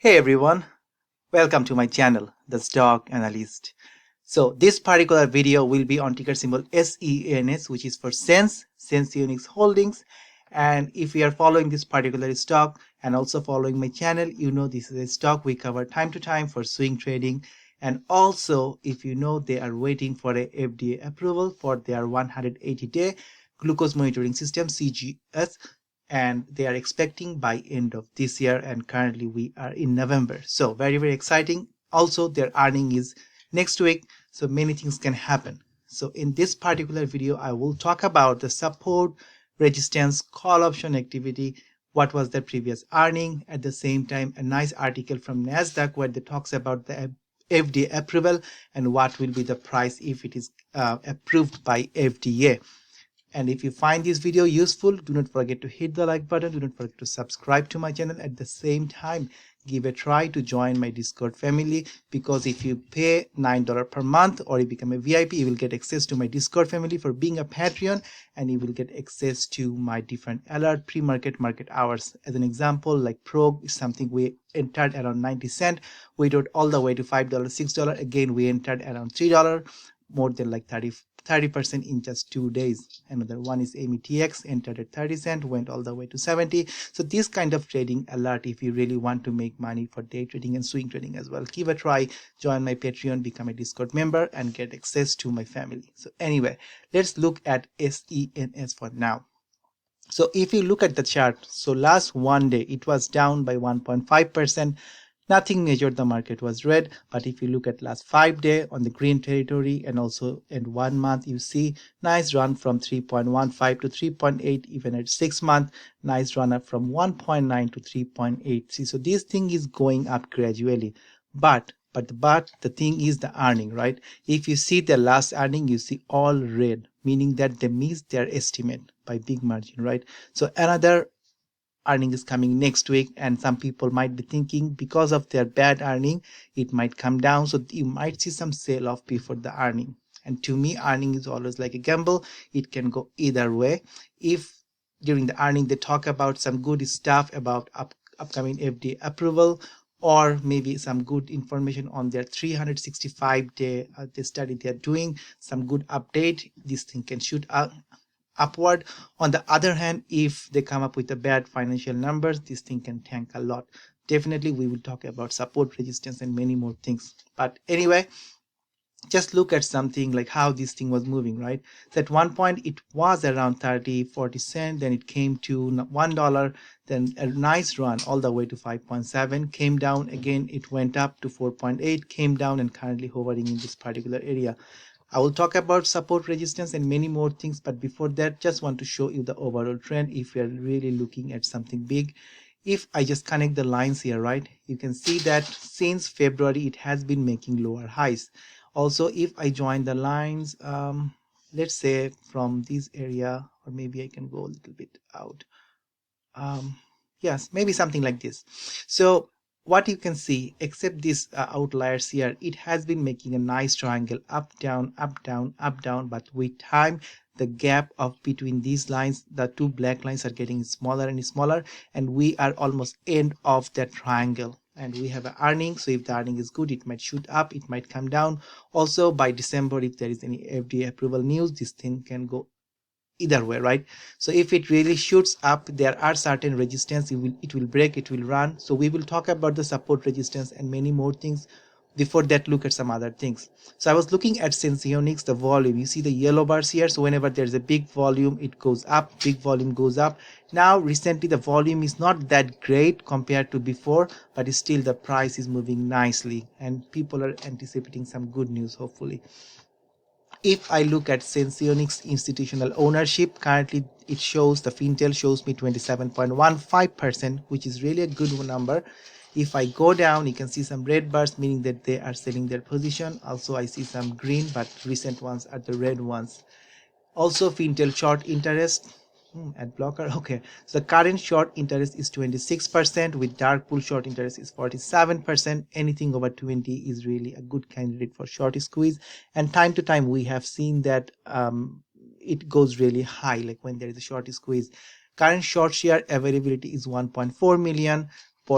Hey everyone, welcome to my channel, the Stock Analyst. So this particular video will be on ticker symbol SENS, which is for Senseonics Holdings. And if you are following this particular stock and also following my channel, you know this is a stock we cover time to time for swing trading. And also, if you know, they are waiting for a FDA approval for their 180-day glucose monitoring system, CGS, and they are expecting by end of this year, and currently we are in November, so very exciting. Also their earning is next week, so many things can happen. So in this particular video I will talk about the support, resistance, call option activity, what was the previous earning, at the same time a nice article from Nasdaq where they talks about the FDA approval and what will be the price if it is approved by FDA. And if you find this video useful, do not forget to hit the like button. Do not forget to subscribe to my channel. At the same time, give a try to join my Discord family, because if you pay $9 per month or you become a VIP, you will get access to my Discord family for being a Patreon, and you will get access to my different alert pre-market market hours. As an example, like Prog is something we entered around 90 cents. We did all the way to $5, $6. Again, we entered around $3, more than like 30% in just 2 days. Another one is METX, entered at 30 cents, went all the way to 70. So this kind of trading alert, if you really want to make money for day trading and swing trading as well, give a try, join my Patreon, become a Discord member and get access to my family. So anyway, let's look at SENS for now. So if you look at the chart, so last one day it was down by 1.5%. Nothing major, the market was red. But if you look at last 5 days on the green territory, and also in 1 month, you see nice run from 3.15 to 3.8. Even at 6 months, nice run up from 1.9 to 3.8. See, so this thing is going up gradually. But the thing is the earning, right? If you see the last earning, you see all red, meaning that they missed their estimate by big margin, right? So another earning is coming next week, and some people might be thinking because of their bad earning it might come down, so you might see some sell off before the earning. And to me, earning is always like a gamble. It can go either way. If during the earning they talk about some good stuff about upcoming FDA approval, or maybe some good information on their 365-day the study they are doing, some good update, this thing can shoot up upward. On the other hand, if they come up with the bad financial numbers, this thing can tank a lot. Definitely we will talk about support, resistance and many more things. But anyway, just look at something like how this thing was moving, right? So at one point it was around 30-40 cents, then it came to $1, then a nice run all the way to 5.7, came down again, it went up to 4.8, came down, and currently hovering in this particular area. I will talk about support, resistance and many more things, but before that, just want to show you the overall trend if you are really looking at something big. If I just connect the lines here, right, you can see that since February it has been making lower highs. Also, if I join the lines, let's say from this area, or maybe I can go a little bit out. Yes, maybe something like this. So what you can see, except these outliers here, it has been making a nice triangle, up down up down up down, but with time the gap of between these lines, the two black lines, are getting smaller and smaller, and we are almost end of that triangle. And we have an earning, so if the earning is good, it might shoot up, it might come down. Also by December, if there is any FDA approval news, this thing can go either way, right? So if it really shoots up, there are certain resistance, it will break, it will run. So we will talk about the support, resistance and many more things. Before that, look at some other things. So I was looking at Senseonics, the volume, you see the yellow bars here. So whenever there's a big volume, it goes up, big volume goes up. Now recently the volume is not that great compared to before, but still the price is moving nicely and people are anticipating some good news, hopefully. If I look at Senseonics institutional ownership, currently it shows, the Fintel shows me 27.15%, which is really a good number. If I go down, you can see some red bars, meaning that they are selling their position. Also, I see some green, but recent ones are the red ones. Also, Fintel short interest, ad blocker. Okay, so the current short interest is 26%, with dark pool short interest is 47%. Anything over 20 is really a good candidate for short squeeze, and time to time we have seen that it goes really high, like when there is a short squeeze. Current short share availability is 1.4 million.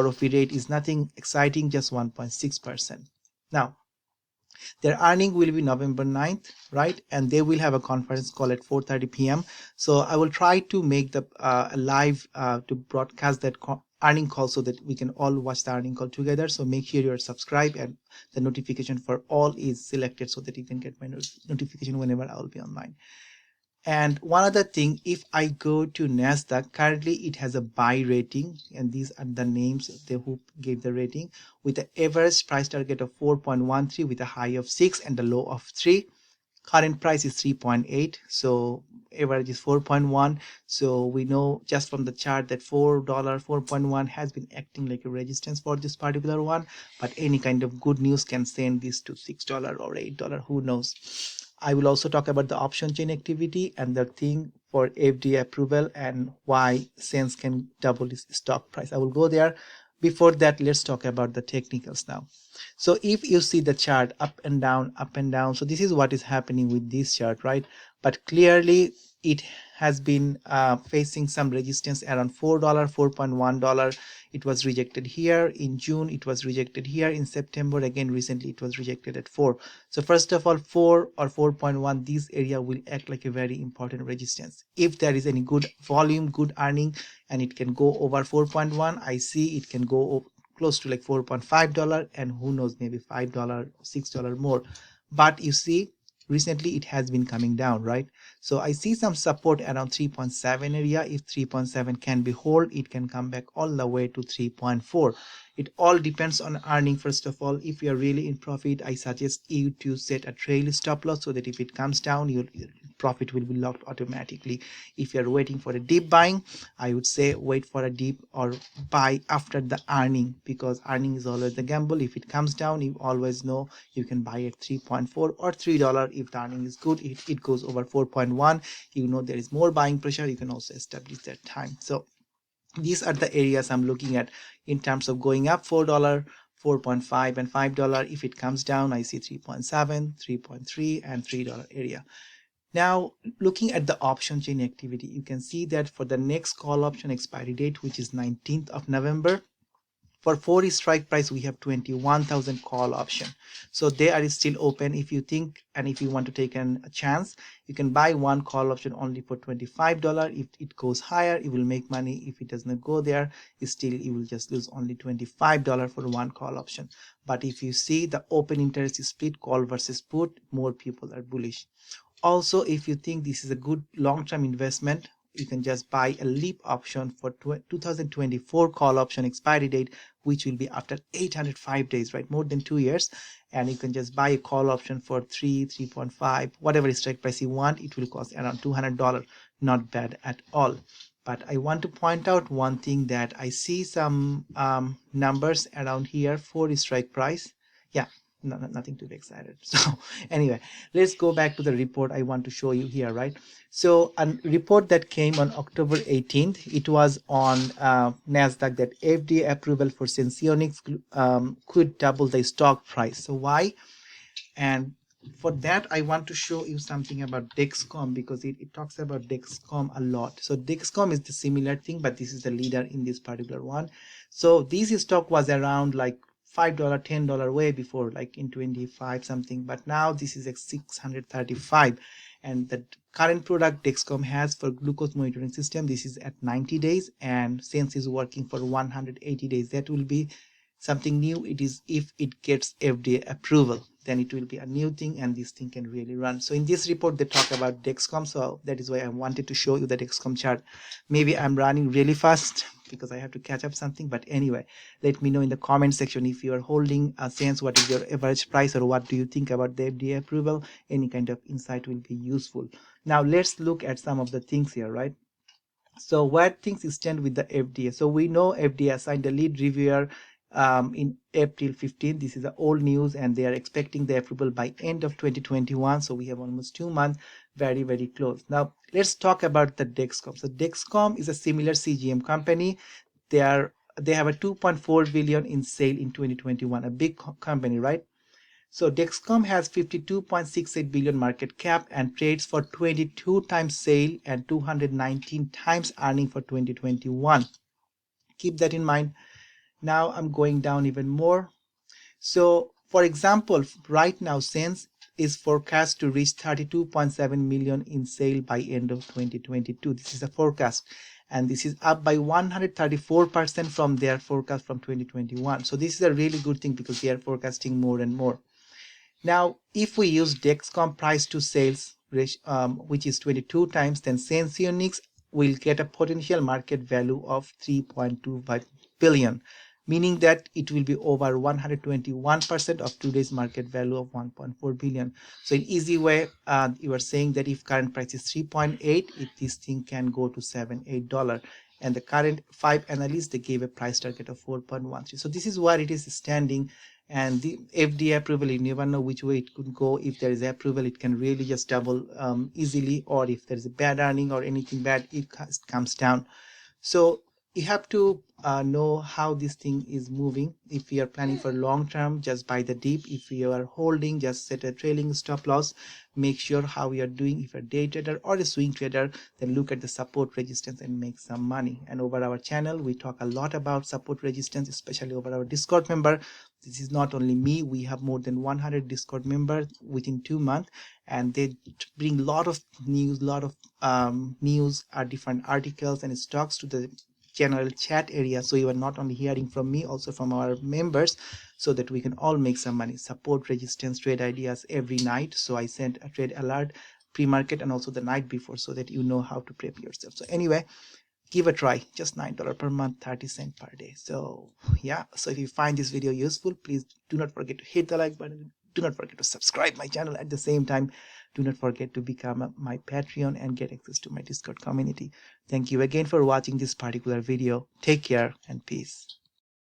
profit rate is nothing exciting, just 1.6%. Now, their earning will be November 9th, right? And they will have a conference call at 4:30 p.m. So I will try to make the live to broadcast that earning call so that we can all watch the earning call together. So make sure you're subscribed and the notification for all is selected so that you can get my notification whenever I will be online. And one other thing, if I go to NASDAQ, currently it has a buy rating, and these are the names they who gave the rating, with the average price target of 4.13 with a high of 6 and a low of 3. Current price is 3.8, so average is 4.1. So we know just from the chart that $4 4.1 has been acting like a resistance for this particular one, but any kind of good news can send this to $6 or $8, who knows. I will also talk about the option chain activity and the thing for FDA approval and why Sens can double its stock price. I will go there. Before that, let's talk about the technicals now. So if you see the chart up and down, so this is what is happening with this chart, right? But clearly it has been facing some resistance around $4, $4.1. It was rejected here in June, it was rejected here in September, again recently it was rejected at 4. So first of all, 4 or 4.1, this area will act like a very important resistance. If there is any good volume, good earning, and it can go over 4.1, I see it can go close to like $4.5, and who knows, maybe $5, $6 more. But you see, recently it has been coming down, right? So I see some support around 3.7 area. If 3.7 can be hold, it can come back all the way to 3.4. It all depends on earning. First of all, if you're really in profit, I suggest you to set a trail stop loss so that if it comes down, your profit will be locked automatically. If you're waiting for a deep buying, I would say wait for a deep or buy after the earning, because earning is always the gamble. If it comes down, you always know you can buy at 3.4 or $3. If the earning is good, if it goes over 4.1, you know there is more buying pressure, you can also establish that time. So these are the areas I'm looking at in terms of going up. $4, 4.5 and $5. If it comes down, I see 3.7, 3.3 and $3 area. Now looking at the option chain activity, you can see that for the next call option expiry date, which is 19th of November, for 4 strike price we have 21,000 call option, so they are still open. If you think and if you want to take a chance, you can buy one call option only for $25. If it goes higher, you will make money. If it does not go there, still you will just lose only $25 for one call option. But if you see the open interest is split, call versus put, more people are bullish. Also, if you think this is a good long-term investment, you can just buy a leap option for 2024 call option expiry date, which will be after 805 days, right? More than 2 years. And you can just buy a call option for 3.5, whatever strike price you want. It will cost around $200. Not bad at all. But I want to point out one thing, that I see some numbers around here for strike price. Yeah, nothing to be excited. So anyway, let's go back to the report I want to show you here, right? So a report that came on October 18th, it was on NASDAQ, that FDA approval for Senseonics could double the stock price. So why? And for that, I want to show you something about Dexcom, because it talks about Dexcom a lot. So Dexcom is the similar thing, but this is the leader in this particular one. So this stock was around like $5, $10 way before, like in 25 something, but now this is like 635. And the current product Dexcom has for glucose monitoring system, this is at 90 days, and Sense is working for 180 days. That will be something new. It is if it gets FDA approval, then it will be a new thing and this thing can really run. So in this report they talk about Dexcom, so that is why I wanted to show you the Dexcom chart. Maybe I'm running really fast because I have to catch up something, but anyway, let me know in the comment section if you are holding a Sense, what is your average price, or what do you think about the FDA approval. Any kind of insight will be useful. Now let's look at some of the things here, right? So where things stand with the FDA. So we know FDA assigned a lead reviewer in April 15th. This is the old news, and they are expecting the approval by end of 2021. So we have almost 2 months, very, very close. Now let's talk about the Dexcom. So Dexcom is a similar CGM company. They have a 2.4 billion in sale in 2021, a big company, right? So Dexcom has 52.68 billion market cap and trades for 22 times sale and 219 times earning for 2021. Keep that in mind. Now I'm going down even more. So for example, right now Sens is forecast to reach 32.7 million in sale by end of 2022. This is a forecast, and this is up by 134% from their forecast from 2021. So this is a really good thing because they are forecasting more and more. Now, if we use Dexcom price to sales, which is 22 times, then Senseonics will get a potential market value of 3.25 billion, meaning that it will be over 121% of today's market value of 1.4 billion. So in easy way, you are saying that if current price is 3.8, this thing can go to $7-8. And the current 5 analysts, they gave a price target of 4.13. So this is where it is standing. And the FDA approval, you never know which way it could go. If there is approval, it can really just double easily, or if there is a bad earning or anything bad, it comes down. So you have to know how this thing is moving. If you are planning for long term, just buy the dip. If you are holding, just set a trailing stop loss. Make sure how you are doing. If you're a day trader or a swing trader, then look at the support resistance and make some money. And over our channel, we talk a lot about support resistance, especially over our Discord member. This is not only me, we have more than 100 Discord members within 2 months, and they bring a lot of news, different articles and stocks to the general chat area. So you are not only hearing from me, also from our members, so that we can all make some money. Support, resistance, trade ideas every night. So I sent a trade alert pre-market and also the night before, so that you know how to prep yourself. So anyway, give a try. Just $9 per month, 30 cents per day. So yeah, so if you find this video useful, please do not forget to hit the like button. Do not forget to subscribe my channel. At the same time, do not forget to become my Patreon and get access to my Discord community. Thank you again for watching this particular video. Take care and peace.